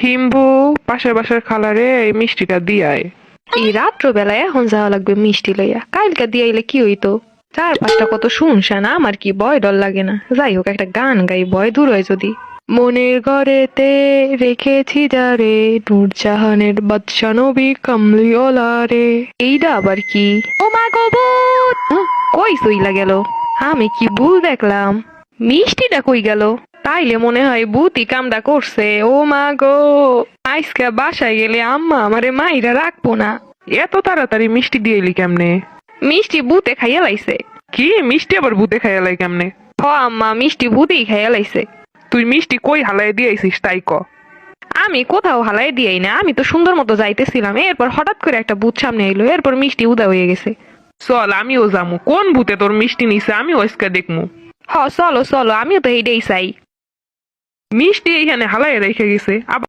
হিম্বু, পাশের বাসার খালারে এই মিষ্টিটা দিয়ায়। এই রাত্রবেলায় এখন যাওয়া লাগবে মিষ্টি লইয়া, কালকা দিয়াইলে কি হইতো? চারপাশটা কত শুনশান, আমার কি ভয় ডর লাগে না? যাই হোক, একটা গান গাই, ভয় দূর হয় যদি। মনের ঘরেতে রেখেছি যারে, নূরজাহানের বাদশা নবী কামলিওয়ালা রে। এইটা আবার কি? ও মা গো ভূত! কই সইলা গেল? আমি কি ভুল দেখলাম? মিষ্টিটা কই গেল? তাইলে মনে হয় ভূতই কামটা করছে। ও মা গো, আজকে বাসায় গেলে আম্মা আমারে মাইরা রাখবো না। এত তাড়াতাড়ি মিষ্টি দিয়ে এলি কেমনে? মিষ্টি ভূতে খাইয়া লাইছে। কি মিষ্টি আবার ভূতে খাইয়ালাই কেমনে? হ আম্মা, মিষ্টি ভূতেই খাইয়া লাইছে। তুই মিষ্টি কই হালাই দিয়েছিস তাই ক। আমি কোথাও হালাই দিয়াই না, আমি তো সুন্দর মতো যাইতেছিলাম, এরপর হঠাৎ করে একটা ভূত সামনে এলো, এরপর মিষ্টি উদা হয়ে গেছে। চল আমিও যামু, কোন ভূতে তোর মিষ্টি নিছে আমিও আজকে দেখমু। হ চলো চলো, আমিও তো এইটাই চাই। মিষ্টি এইখানে হালাই রেখে গেছে আবার